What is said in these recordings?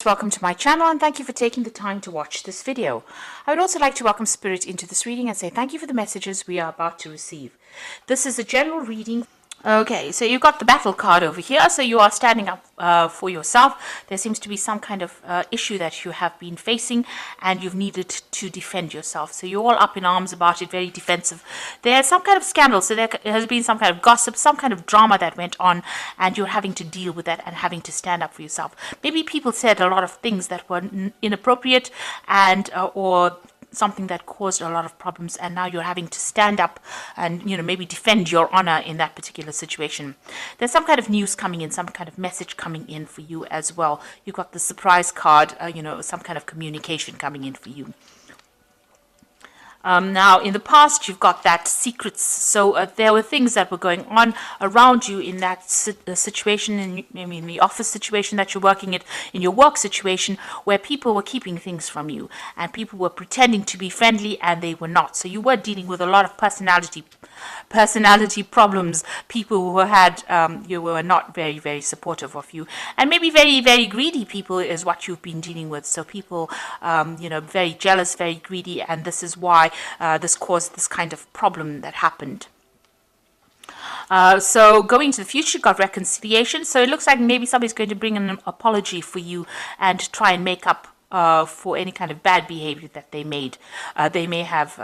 Welcome to my channel and thank you for taking the time to watch this video. I would also like to welcome Spirit into this reading and say thank you for the messages we are about to receive. This is a general reading. Okay, so you've got the battle card over here, so you are standing up for yourself. There seems to be some kind of issue that you have been facing and you've needed to defend yourself. So you're all up in arms about it, very defensive. There's some kind of scandal, so there has been some kind of gossip, some kind of drama that went on, and you're having to deal with that and having to stand up for yourself. Maybe people said a lot of things that were inappropriate and or something that caused a lot of problems, and now you're having to stand up and maybe defend your honor in that particular situation. There's some kind of news coming in, some kind of message coming in for you as well. You've got the surprise card, some kind of communication coming in for you. Now, in the past, you've got that secrets. So there were things that were going on around you in that situation, in the office situation that you're working in your work situation, where people were keeping things from you and people were pretending to be friendly and they were not. So you were dealing with a lot of personality problems. People who had you were not very, very supportive of you, and maybe very, very greedy people is what you've been dealing with. So people very jealous, very greedy, and this is why this caused this kind of problem that happened. So going to the future, got reconciliation. So it looks like maybe somebody's going to bring an apology for you and try and make up for any kind of bad behavior that they may have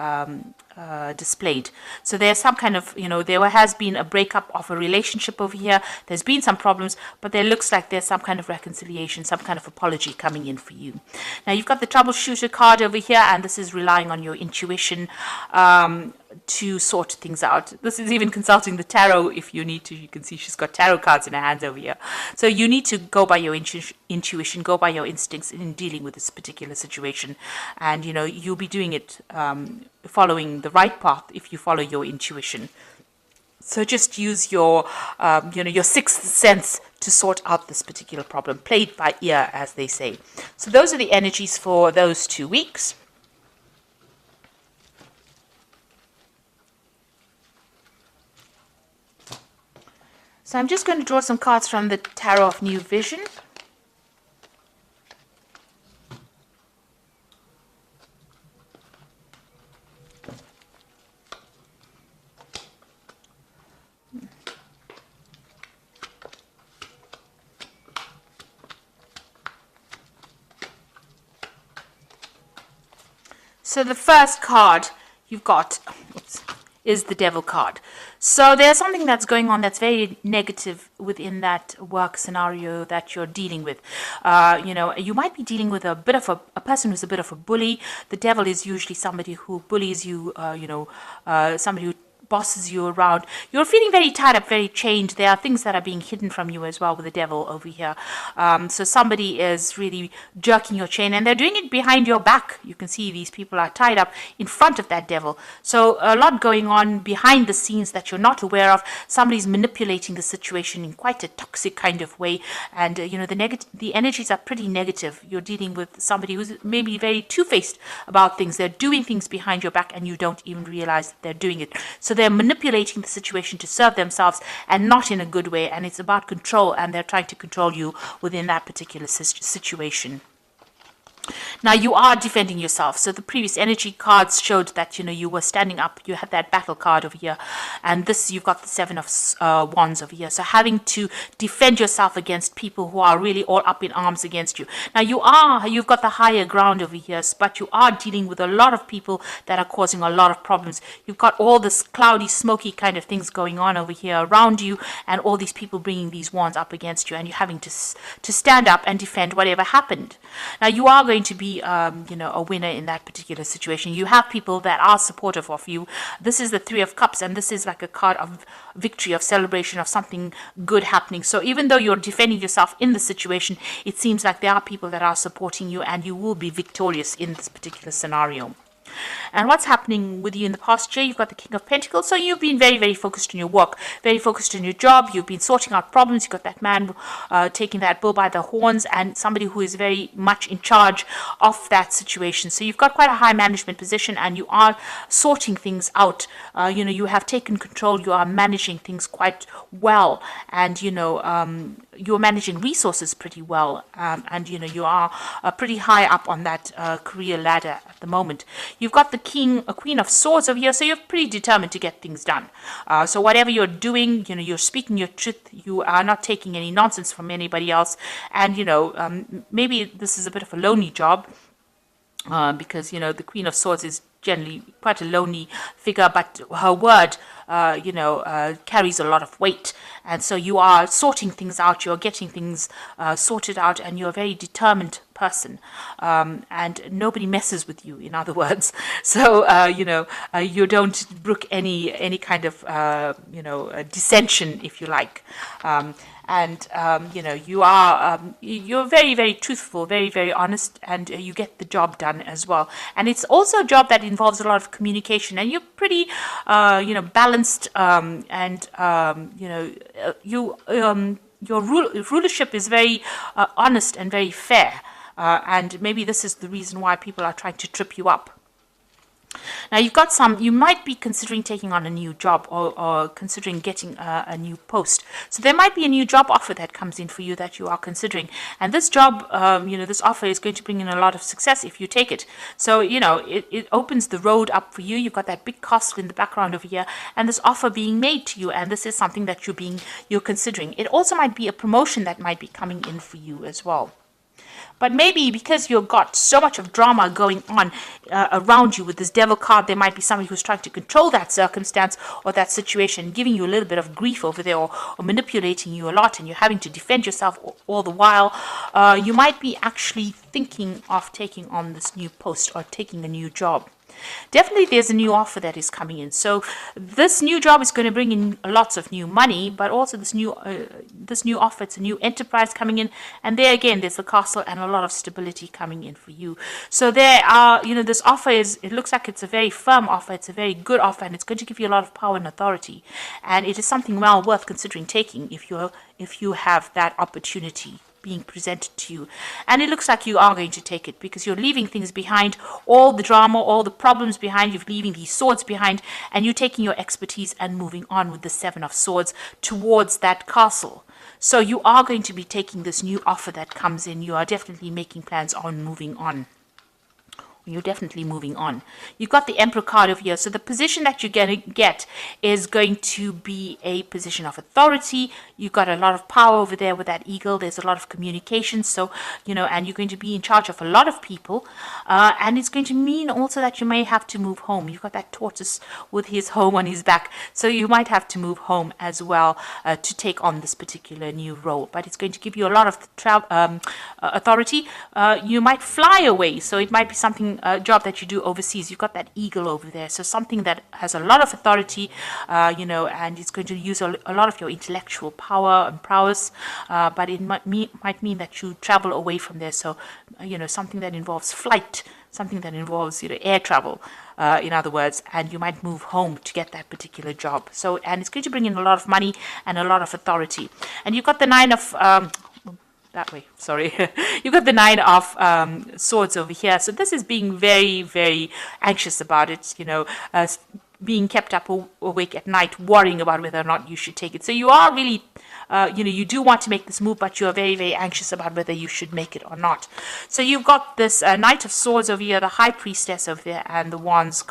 displayed. So there's some kind of, there has been a breakup of a relationship over here. There's been some problems, but there looks like there's some kind of reconciliation, some kind of apology coming in for you. Now you've got the troubleshooter card over here, and this is relying on your intuition to sort things out. This is even consulting the tarot if you need to. You can see she's got tarot cards in her hands over here. So you need to go by your intuition, go by your instincts in dealing with this particular situation. And, you'll be doing it following the right path if you follow your intuition. So just use your, your sixth sense to sort out this particular problem. Play it by ear, as they say. So those are the energies for those 2 weeks. So I'm just going to draw some cards from the Tarot of New Vision. So the first card you've got is the Devil card. So there's something that's going on that's very negative within that work scenario that you're dealing with. You might be dealing with a person who's a bit of a bully. The Devil is usually somebody who bullies you, somebody who bosses you around. You're feeling very tied up, very chained. There are things that are being hidden from you as well with the Devil over here. So somebody is really jerking your chain, and they're doing it behind your back. You can see these people are tied up in front of that Devil. So a lot going on behind the scenes that you're not aware of. Somebody's manipulating the situation in quite a toxic kind of way, and the energies are pretty negative. You're dealing with somebody who's maybe very two-faced about things. They're doing things behind your back and you don't even realize that they're doing it. So they're manipulating the situation to serve themselves and not in a good way, and it's about control, and they're trying to control you within that particular situation. Now you are defending yourself. So the previous energy cards showed that you were standing up. You had that battle card over here, and this you've got the Seven of Wands over here. So having to defend yourself against people who are really all up in arms against you. Now you've got the higher ground over here, but you are dealing with a lot of people that are causing a lot of problems. You've got all this cloudy, smoky kind of things going on over here around you, and all these people bringing these wands up against you, and you're having to stand up and defend whatever happened. Now you are going to be a winner in that particular situation. You have people that are supportive of you. This is the Three of Cups, and this is like a card of victory, of celebration, of something good happening. So even though you're defending yourself in the situation, it seems like there are people that are supporting you, and you will be victorious in this particular scenario. And what's happening with you in the past year? You've got the King of Pentacles. So you've been very, very focused on your work, very focused on your job. You've been sorting out problems. You've got that man taking that bull by the horns, and somebody who is very much in charge of that situation. So you've got quite a high management position, and you are sorting things out. You have taken control. You are managing things quite well, and you're managing resources pretty well, and you are pretty high up on that career ladder at the moment. You've got the Queen of Swords over here, so you're pretty determined to get things done. So whatever you're doing, you're speaking your truth. You are not taking any nonsense from anybody else, and maybe this is a bit of a lonely job. Because the Queen of Swords is generally quite a lonely figure, but her word carries a lot of weight, and so you are sorting things out, you're getting things sorted out, and you're a very determined person, and nobody messes with you, in other words. So you don't brook any kind of dissension, if you like. You're very, very truthful, very, very honest, and you get the job done as well. And it's also a job that involves a lot of communication, and you're pretty, balanced, your rulership is very honest and very fair. And maybe this is the reason why people are trying to trip you up. Now you might be considering taking on a new job, or considering getting a new post. So there might be a new job offer that comes in for you that you are considering. And this job, this offer is going to bring in a lot of success if you take it. So, it opens the road up for you. You've got that big castle in the background over here, and this offer being made to you. And this is something that you're considering. It also might be a promotion that might be coming in for you as well. But maybe because you've got so much of drama going on around you with this devil card, there might be somebody who's trying to control that circumstance or that situation, giving you a little bit of grief over there, or manipulating you a lot, and you're having to defend yourself all the while. You might be actually thinking of taking on this new post or taking a new job. Definitely there's a new offer that is coming in. So this new job is going to bring in lots of new money, but also this new offer, it's a new enterprise coming in, and there again there's the castle and a lot of stability coming in for you. So there are, this offer it looks like it's a very firm offer, it's a very good offer, and it's going to give you a lot of power and authority, and it is something well worth considering taking if you have that opportunity being presented to you. And it looks like you are going to take it, because you're leaving things behind, all the drama, all the problems behind, you're leaving these swords behind, and you're taking your expertise and moving on with the Seven of Swords towards that castle. So you are going to be taking this new offer that comes in. You are definitely making plans on moving on. You're definitely moving on. You've got the Emperor card over here. So the position that you're going to get is going to be a position of authority. You've got a lot of power over there with that eagle. There's a lot of communication. So, and you're going to be in charge of a lot of people. And it's going to mean also that you may have to move home. You've got that tortoise with his home on his back. So you might have to move home as well to take on this particular new role. But it's going to give you a lot of authority. You might fly away. So it might be something, a job that you do overseas. You've got that eagle over there, so something that has a lot of authority, and it's going to use a lot of your intellectual power and prowess, but it might mean that you travel away from there. So something that involves flight, something that involves air travel, in other words, and you might move home to get that particular job. So, and it's going to bring in a lot of money and a lot of authority. And you've got the Nine of that way, sorry. You've got the Nine of Swords over here. So this is being very, very anxious about it, being kept up awake at night, worrying about whether or not you should take it. So you are really, you do want to make this move, but you're very, very anxious about whether you should make it or not. So you've got this Knight of Swords over here, the High Priestess over there, and the Wands,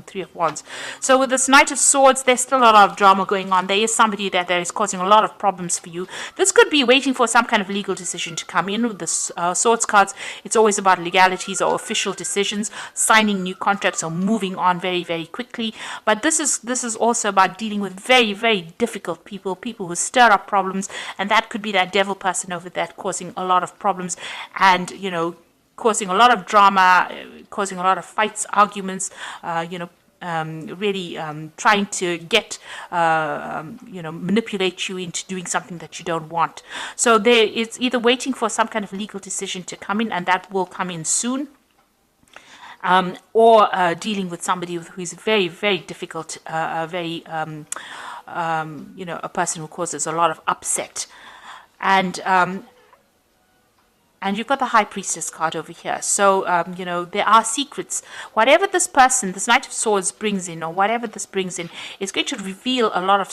Three of Wands. So with this Knight of Swords, there's still a lot of drama going on. There is somebody that is causing a lot of problems for you. This could be waiting for some kind of legal decision to come in. With the Swords cards, it's always about legalities or official decisions, signing new contracts or moving on very, very quickly. But this is also about dealing with very, very difficult people who stir up problems, and that could be that devil person over there causing a lot of problems, and causing a lot of drama, causing a lot of fights, arguments, really trying to get manipulate you into doing something that you don't want. So it's either waiting for some kind of legal decision to come in, and that will come in soon. Or dealing with somebody who is very, very difficult, a person who causes a lot of upset. And you've got the High Priestess card over here. So, there are secrets. Whatever this person, this Knight of Swords brings in, or whatever this brings in, is going to reveal a lot of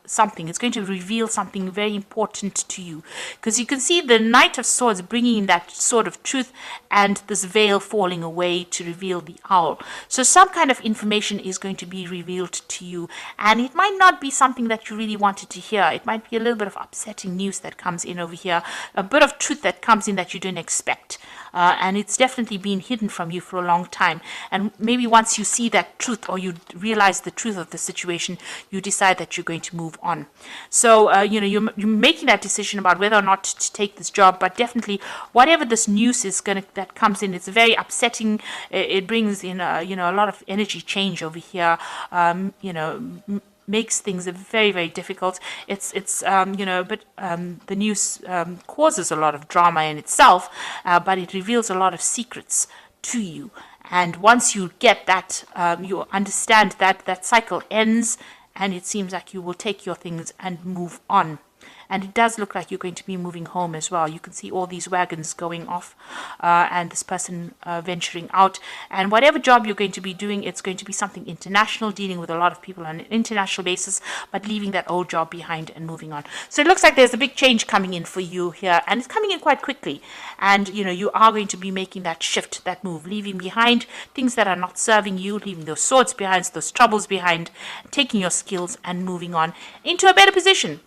something. It's going to reveal something very important to you, because you can see the Knight of Swords bringing in that sword of truth and this veil falling away to reveal the owl. So some kind of information is going to be revealed to you, and it might not be something that you really wanted to hear. It might be a little bit of upsetting news that comes in over here, a bit of truth that comes in that you didn't expect. And it's definitely been hidden from you for a long time. And maybe once you see that truth, or you realize the truth of the situation, you decide that you're going to move on. So, you're making that decision about whether or not to take this job. But definitely, whatever this news is that comes in, it's very upsetting. It brings in, a lot of energy change over here. Makes things very, very difficult. But the news causes a lot of drama in itself, but it reveals a lot of secrets to you. And once you get that, you understand that cycle ends, and it seems like you will take your things and move on. And it does look like you're going to be moving home as well. You can see all these wagons going off, and this person venturing out. And whatever job you're going to be doing, it's going to be something international, dealing with a lot of people on an international basis, but leaving that old job behind and moving on. So it looks like there's a big change coming in for you here, and it's coming in quite quickly. And, you are going to be making that shift, that move, leaving behind things that are not serving you, leaving those swords behind, those troubles behind, taking your skills and moving on into a better position.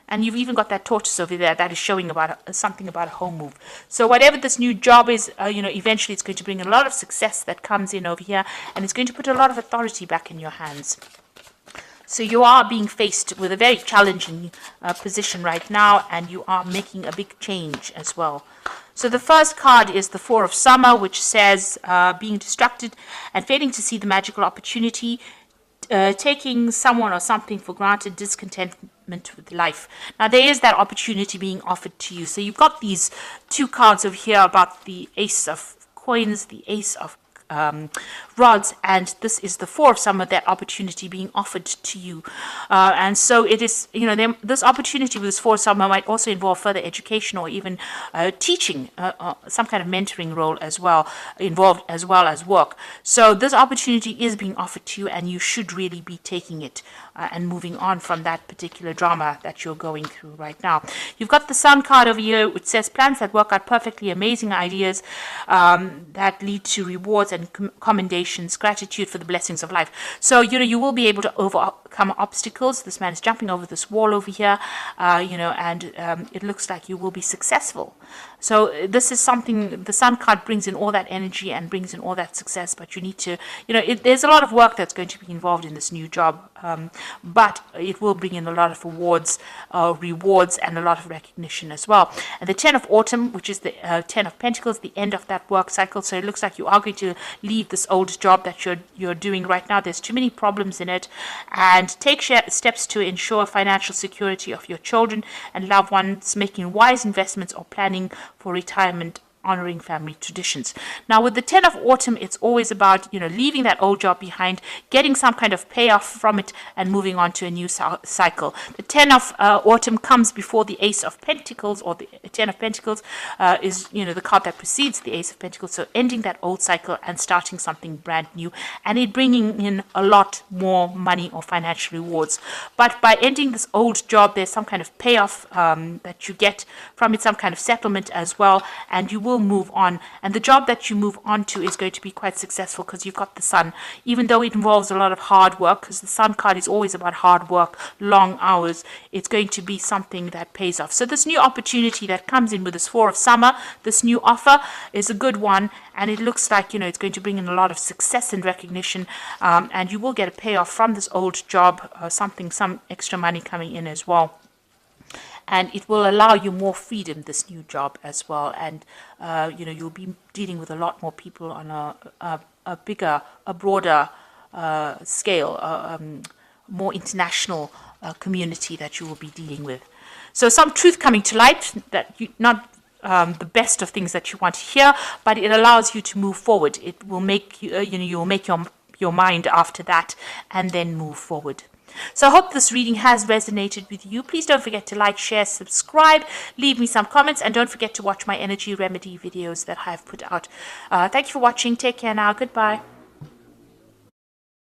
And you've even got that tortoise over there that is showing about something about a home move. So whatever this new job is, eventually it's going to bring a lot of success that comes in over here, and it's going to put a lot of authority back in your hands. So you are being faced with a very challenging position right now, and you are making a big change as well. So the first card is the Four of Summer, which says being distracted and failing to see the magical opportunity, taking someone or something for granted, discontentment with life. Now there is that opportunity being offered to you. So you've got these two cards over here about the Ace of Coins, the Ace of rods, and this is the Four of Summer, that opportunity being offered to you. And so it is, this opportunity with this Four of Summer might also involve further education, or even teaching, some kind of mentoring role as well, involved, as well as work. So this opportunity is being offered to you, and you should really be taking it and moving on from that particular drama that you're going through right now. You've got the Sun card over here, which says plans that work out perfectly, amazing ideas that lead to rewards and commendations, gratitude for the blessings of life. So, you will be able to overcome obstacles. This man is jumping over this wall over here, and it looks like you will be successful. So this is something, the Sun card brings in all that energy and brings in all that success, but you need to, there's a lot of work that's going to be involved in this new job, but it will bring in a lot of rewards, and a lot of recognition as well. And the Ten of Autumn, which is the Ten of Pentacles, the end of that work cycle. So it looks like you are going to leave this old job that you're doing right now. There's too many problems in it, and take steps to ensure financial security of your children and loved ones, making wise investments or planning for retirement, honoring family traditions. Now with the Ten of Autumn, it's always about leaving that old job behind, getting some kind of payoff from it, and moving on to a new cycle. The Ten of Autumn comes before the Ace of Pentacles, or the Ten of Pentacles is the card that precedes the Ace of Pentacles. So ending that old cycle and starting something brand new, and it bringing in a lot more money or financial rewards. But by ending this old job, there's some kind of payoff that you get from it, some kind of settlement as well, and you will move on. And the job that you move on to is going to be quite successful, because you've got the Sun, even though it involves a lot of hard work, because the Sun card is always about hard work, long hours. It's going to be something that pays off. So this new opportunity that comes in with this Four of Summer, this new offer, is a good one, and it looks like it's going to bring in a lot of success and recognition, and you will get a payoff from this old job, some extra money coming in as well. And it will allow you more freedom, this new job as well. And, you'll be dealing with a lot more people on a bigger, a broader scale, more international community that you will be dealing with. So some truth coming to light, that not the best of things that you want to hear, but it allows you to move forward. It will make you, you'll make your mind after that, and then move forward. So I hope this reading has resonated with you. Please don't forget to like, share, subscribe, leave me some comments, and don't forget to watch my energy remedy videos that I have put out. Thank you for watching. Take care now. Goodbye.